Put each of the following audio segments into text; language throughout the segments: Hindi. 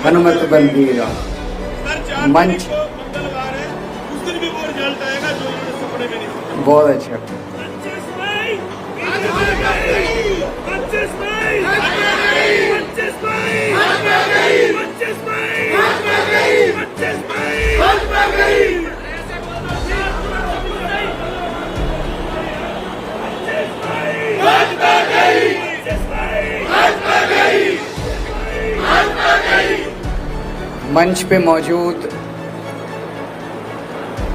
हनुमत बलबीरा मंच मंगलवार है, उस दिन भी वो रिजल्ट आएगा जो इन्होंने सपने में नहीं सोचा। बहुत अच्छा। 25 मई 25 मई 25 मई 25 मई 25 मई। मंच पे मौजूद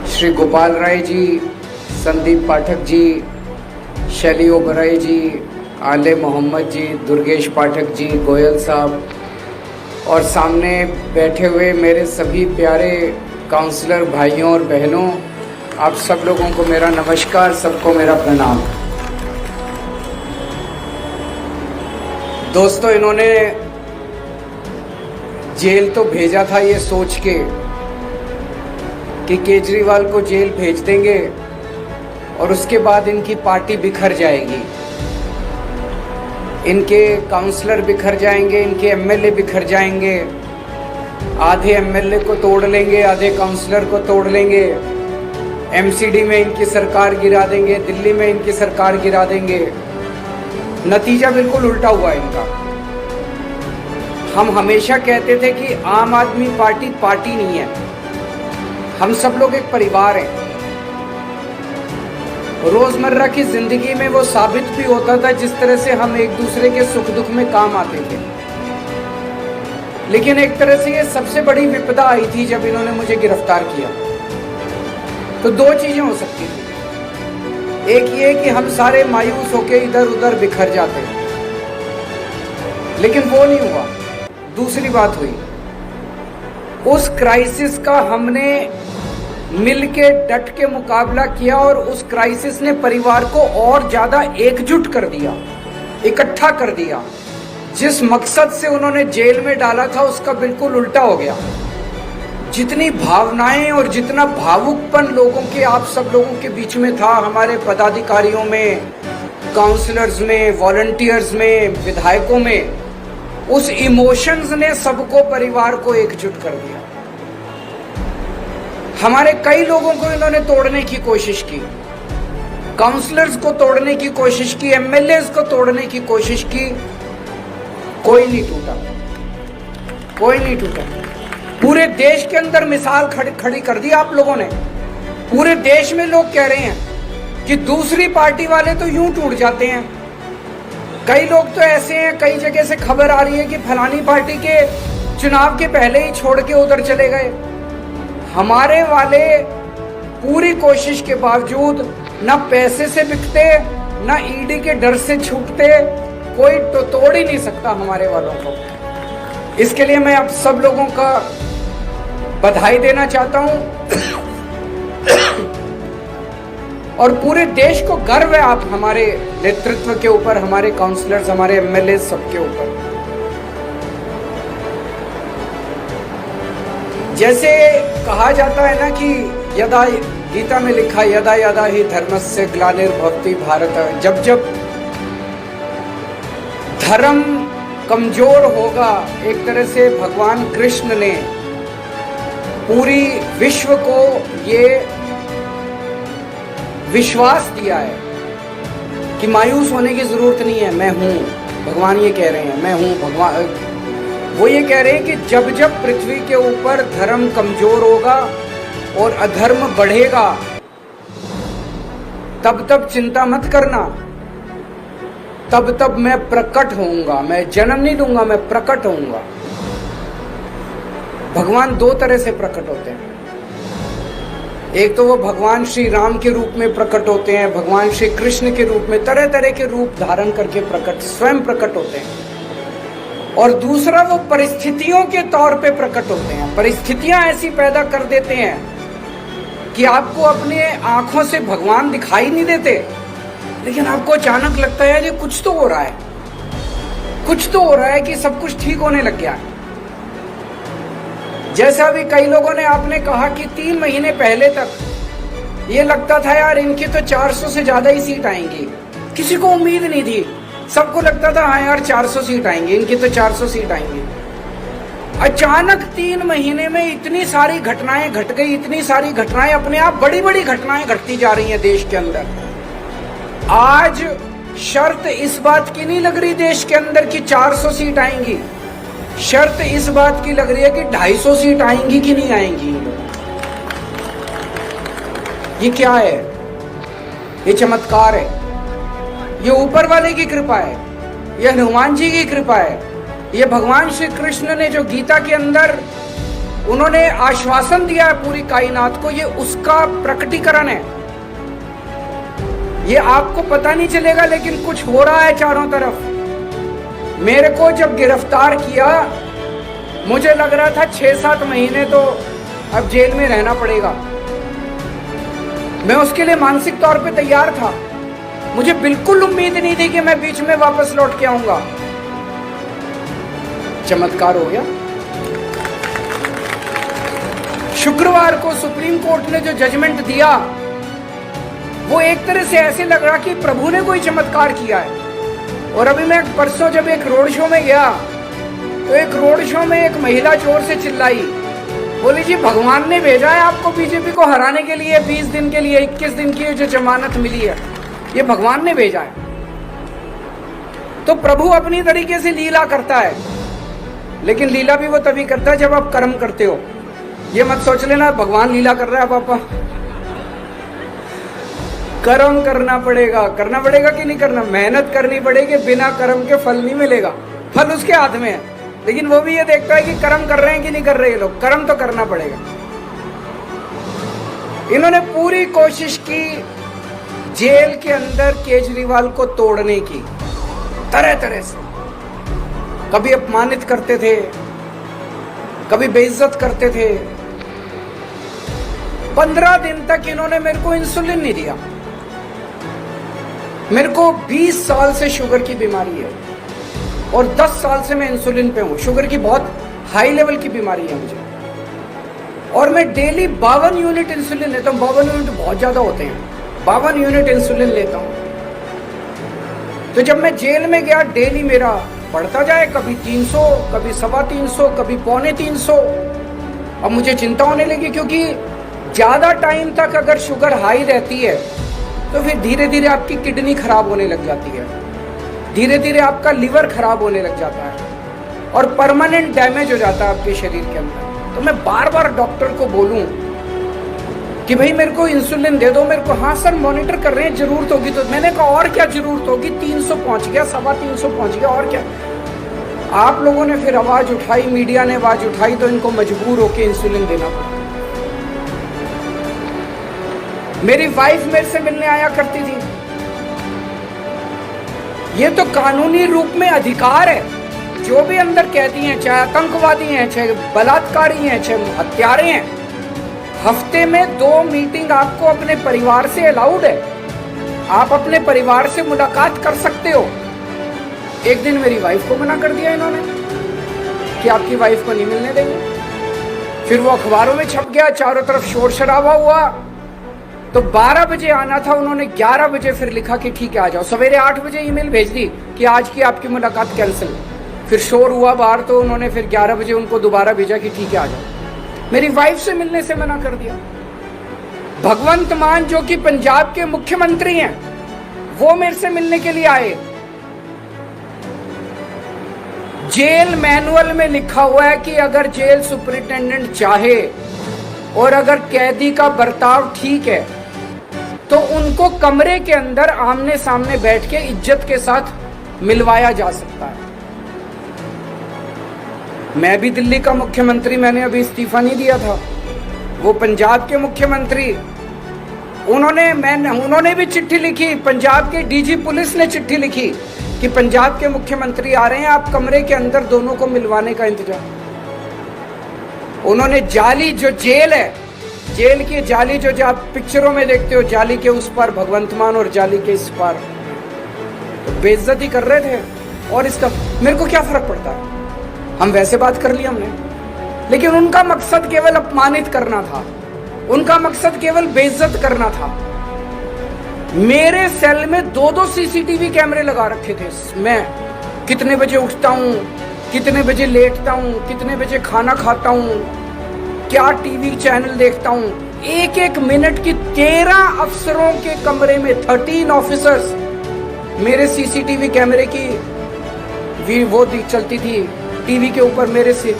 श्री गोपाल राय जी, संदीप पाठक जी, शैली ओबराय जी, आले मोहम्मद जी, दुर्गेश पाठक जी, गोयल साहब और सामने बैठे हुए मेरे सभी प्यारे काउंसलर भाइयों और बहनों, आप सब लोगों को मेरा नमस्कार, सबको मेरा प्रणाम। दोस्तों, इन्होंने जेल तो भेजा था ये सोच के कि केजरीवाल को जेल भेज देंगे और उसके बाद इनकी पार्टी बिखर जाएगी, इनके काउंसलर बिखर जाएंगे, इनके एमएलए बिखर जाएंगे, आधे एमएलए को तोड़ लेंगे, आधे काउंसलर को तोड़ लेंगे, एमसीडी में इनकी सरकार गिरा देंगे, दिल्ली में इनकी सरकार गिरा देंगे। नतीजा बिल्कुल उल्टा हुआ इनका। हम हमेशा कहते थे कि आम आदमी पार्टी पार्टी नहीं है, हम सब लोग एक परिवार हैं। रोजमर्रा की जिंदगी में वो साबित भी होता था जिस तरह से हम एक दूसरे के सुख दुख में काम आते थे। लेकिन एक तरह से ये सबसे बड़ी विपदा आई थी जब इन्होंने मुझे गिरफ्तार किया। तो दो चीजें हो सकती थी, एक ये कि हम सारे मायूस होके इधर उधर बिखर जाते, लेकिन वो नहीं हुआ। दूसरी बात हुई, उस क्राइसिस का हमने मिलके डट के मुकाबला किया और उस क्राइसिस ने परिवार को और ज्यादा एकजुट कर दिया, इकट्ठा कर दिया। जिस मकसद से उन्होंने जेल में डाला था उसका बिल्कुल उल्टा हो गया। जितनी भावनाएं और जितना भावुकपन लोगों के, आप सब लोगों के बीच में था, हमारे पदाधिकारियों में, काउंसलर्स में, वॉलंटियर्स में, विधायकों में, उस इमोशंस ने सबको, परिवार को एकजुट कर दिया। हमारे कई लोगों को इन्होंने तोड़ने की कोशिश की, काउंसलर्स को तोड़ने की कोशिश की, एमएलएस को तोड़ने की कोशिश की, कोई नहीं टूटा, कोई नहीं टूटा। पूरे देश के अंदर मिसाल खड़ी कर दी आप लोगों ने। पूरे देश में लोग कह रहे हैं कि दूसरी पार्टी वाले तो यूं टूट जाते हैं। कई लोग तो ऐसे हैं, कई जगह से खबर आ रही है कि फलानी पार्टी के चुनाव के पहले ही छोड़ के उधर चले गए। हमारे वाले पूरी कोशिश के बावजूद न पैसे से बिकते, न ईडी के डर से छूटते, कोई तो तोड़ ही नहीं सकता हमारे वालों को। इसके लिए मैं आप सब लोगों का बधाई देना चाहता हूं और पूरे देश को गर्व है आप हमारे नेतृत्व के ऊपर, हमारे काउंसलर्स, हमारे एमएलए, सबके ऊपर। जैसे कहा जाता है ना कि यदा, गीता में लिखा, यदा यदा ही धर्मस्य ग्लानिर्भवति भारत। जब जब धर्म कमजोर होगा, एक तरह से भगवान कृष्ण ने पूरी विश्व को ये विश्वास दिया है कि मायूस होने की जरूरत नहीं है, मैं हूं। भगवान ये कह रहे हैं, मैं हूं। भगवान वो ये कह रहे हैं कि जब जब पृथ्वी के ऊपर धर्म कमजोर होगा और अधर्म बढ़ेगा, तब तब चिंता मत करना, तब तब मैं प्रकट होऊंगा। मैं जन्म नहीं दूंगा, मैं प्रकट होऊंगा। भगवान दो तरह से प्रकट होते हैं। एक तो वो भगवान श्री राम के रूप में प्रकट होते हैं, भगवान श्री कृष्ण के रूप में, तरह तरह के रूप धारण करके स्वयं प्रकट होते हैं। और दूसरा वो परिस्थितियों के तौर पे प्रकट होते हैं। परिस्थितियां ऐसी पैदा कर देते हैं कि आपको अपने आंखों से भगवान दिखाई नहीं देते, लेकिन आपको अचानक लगता है ये कुछ तो हो रहा है, कुछ तो हो रहा है कि सब कुछ ठीक होने लग गया है। जैसा भी कई लोगों ने, आपने कहा कि 3 महीने पहले तक ये लगता था यार इनकी तो 400 से ज्यादा ही सीट आएंगी। किसी को उम्मीद नहीं थी, सबको लगता था हाँ यार 400 सीट आएंगी, इनकी तो 400 सीट आएंगी। अचानक 3 महीने में इतनी सारी घटनाएं घट गई, इतनी सारी घटनाएं अपने आप बड़ी बड़ी घटनाएं घटती जा रही हैं देश के अंदर। आज शर्त इस बात की नहीं लग रही देश के अंदर कि 400 सीट आएंगी, शर्त इस बात की लग रही है कि 250 सीट आएंगी कि नहीं आएंगी। ये क्या है? ये चमत्कार है, ये ऊपर वाले की कृपा है, ये हनुमान जी की कृपा है, ये भगवान श्री कृष्ण ने जो गीता के अंदर उन्होंने आश्वासन दिया है पूरी कायनात को, ये उसका प्रकटीकरण है। ये आपको पता नहीं चलेगा लेकिन कुछ हो रहा है चारों तरफ। मेरे को जब गिरफ्तार किया मुझे लग रहा था 6-7 महीने तो अब जेल में रहना पड़ेगा। मैं उसके लिए मानसिक तौर पे तैयार था, मुझे बिल्कुल उम्मीद नहीं थी कि मैं बीच में वापस लौट के आऊंगा। चमत्कार हो गया। शुक्रवार को सुप्रीम कोर्ट ने जो जजमेंट दिया वो एक तरह से ऐसे लग रहा कि प्रभु ने कोई चमत्कार किया है। और अभी मैं परसों जब एक रोड शो में गया तो एक रोड शो में एक महिला जोर से चिल्लाई, बोली जी भगवान ने भेजा है आपको बीजेपी को हराने के लिए, 20 दिन के लिए, 21 दिन की जो जमानत मिली है ये भगवान ने भेजा है। तो प्रभु अपनी तरीके से लीला करता है, लेकिन लीला भी वो तभी करता है जब आप कर्म करते हो। ये मत सोच लेना भगवान लीला कर रहा है पापा। कर्म करना पड़ेगा कि नहीं करना, मेहनत करनी पड़ेगी, बिना कर्म के फल नहीं मिलेगा, फल उसके हाथ में है। लेकिन वो भी ये देखता है कि कर्म कर रहे हैं कि नहीं कर रहे ये लोग, कर्म तो करना पड़ेगा। इन्होंने पूरी कोशिश की जेल के अंदर केजरीवाल को तोड़ने की, तरह तरह से। कभी अपमानित करते थे, कभी बेइज्जत करते थे। 15 दिन तक इन्होंने मेरे को इंसुलिन नहीं दिया। मेरे को 20 साल से शुगर की बीमारी है और 10 साल से मैं इंसुलिन पे हूं। शुगर की बहुत हाई लेवल की बीमारी है मुझे, और मैं डेली 52 यूनिट इंसुलिन लेता हूं। 52 यूनिट बहुत ज्यादा होते हैं, 52 यूनिट इंसुलिन लेता हूं। तो जब मैं जेल में गया डेली मेरा बढ़ता जाए, कभी 300, कभी 325, कभी 350। अब मुझे चिंता होने लगी, क्योंकि ज्यादा टाइम तक अगर शुगर हाई रहती है तो फिर धीरे धीरे आपकी किडनी खराब होने लग जाती है, धीरे धीरे आपका लिवर खराब होने लग जाता है और परमानेंट डैमेज हो जाता है आपके शरीर के अंदर। तो मैं बार बार डॉक्टर को बोलूं कि भाई मेरे को इंसुलिन दे दो मेरे को। हाँ सर मॉनिटर कर रहे हैं, जरूरत होगी तो। मैंने कहा और क्या जरूरत होगी, 300 पहुंच गया, 325 पहुंच गया, और क्या। आप लोगों ने फिर आवाज उठाई, मीडिया ने आवाज उठाई, तो इनको मजबूर होकर इंसुलिन देना पड़ा। मेरी वाइफ मेरे से मिलने आया करती थी। ये तो कानूनी रूप में अधिकार है। जो भी अंदर कैदी हैं, चाहे आतंकवादी हैं, चाहे बलात्कारी हैं, चाहे हत्यारे हैं, हफ्ते में 2 मीटिंग आपको अपने परिवार से अलाउड है। आप अपने परिवार से मुलाकात कर सकते हो। एक दिन मेरी वाइफ को मना कर दिया इन्होंने कि आपकी वाइफ को नहीं मिलने देंगे। फिर वो अखबारों में छप गया, चारों तरफ शोर शराबा हुआ। तो 12 बजे आना था, उन्होंने 11 बजे फिर लिखा कि ठीक है आ जाओ। सवेरे 8 बजे ईमेल भेज दी कि आज की आपकी मुलाकात कैंसिल। फिर शोर हुआ बाहर, तो उन्होंने फिर 11 बजे उनको दोबारा भेजा कि ठीक है आ जाओ। मेरी वाइफ से मिलने से मना कर दिया। भगवंत मान जो कि पंजाब के मुख्यमंत्री हैं, वो मेरे से मिलने के लिए आए। जेल मैनुअल में लिखा हुआ है कि अगर जेल सुपरिटेंडेंट चाहे और अगर कैदी का बर्ताव ठीक है तो उनको कमरे के अंदर आमने सामने बैठ के इज्जत के साथ मिलवाया जा सकता है। मैं भी दिल्ली का मुख्यमंत्री, मैंने अभी इस्तीफा नहीं दिया था। वो पंजाब के मुख्यमंत्री, उन्होंने भी चिट्ठी लिखी। पंजाब के डीजी पुलिस ने चिट्ठी लिखी कि पंजाब के मुख्यमंत्री आ रहे हैं, आप कमरे के अंदर दोनों को मिलवाने का इंतजाम। उन्होंने जाली जो जेल है, जेल की जाली जो आप पिक्चरों में देखते हो, जाली के उस पार भगवंत मान और जाली के इस पार, तो बेइज्जती कर रहे थे। और इसका मेरे को क्या फर्क पड़ता है, हम वैसे बात कर ली हमने। लेकिन उनका मकसद केवल अपमानित करना था, उनका मकसद केवल बेइज्जत करना था। मेरे सेल में 2-2 सीसीटीवी कैमरे लगा रखे थे। मैं कितने बजे उठता हूँ, कितने बजे लेटता हूँ, कितने बजे खाना खाता हूँ, क्या टीवी चैनल देखता हूँ। एक एक मिनट की 13 अफसरों के कमरे में 13 ऑफिसर्स, मेरे सीसीटीवी कैमरे की वो चलती थी टीवी के ऊपर मेरे से,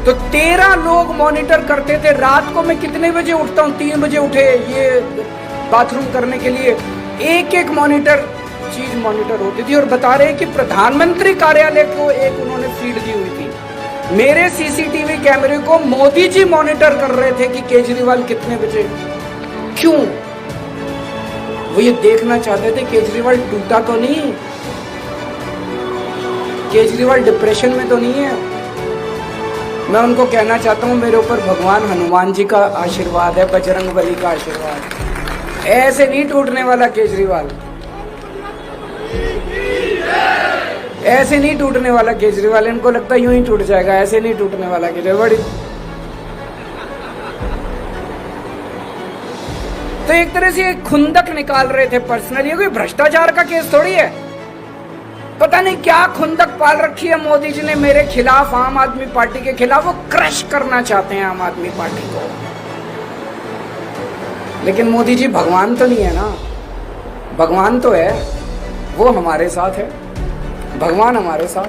तो 13 लोग मॉनिटर करते थे। रात को मैं कितने बजे उठता हूँ, 3 बजे उठे ये बाथरूम करने के लिए, एक एक चीज मॉनिटर होती थी। और बता रहे हैं कि प्रधानमंत्री कार्यालय को एक उन्होंने फीड दी हुई थी, मेरे सीसीटीवी कैमरे को मोदी जी मॉनिटर कर रहे थे कि केजरीवाल कितने बजे। क्यों? वो ये देखना चाहते थे केजरीवाल टूटा तो नहीं, केजरीवाल डिप्रेशन में तो नहीं है। मैं उनको कहना चाहता हूं मेरे ऊपर भगवान हनुमान जी का आशीर्वाद है, बजरंगबली का आशीर्वाद। ऐसे नहीं टूटने वाला केजरीवाल, ऐसे नहीं टूटने वाला केजरीवाल। इनको लगता यूं ही टूट जाएगा, ऐसे नहीं टूटने वाला केजरीवाल। तो एक तरह से एक खुंदक निकाल रहे थे पर्सनली, कोई भ्रष्टाचार का केस थोड़ी है। पता नहीं क्या खुंदक पाल रखी है मोदी जी ने मेरे खिलाफ, आम आदमी पार्टी के खिलाफ। वो क्रश करना चाहते हैं आम आदमी पार्टी को। लेकिन मोदी जी भगवान तो नहीं है ना, भगवान तो है, वो हमारे साथ है, भगवान हमारे साथ।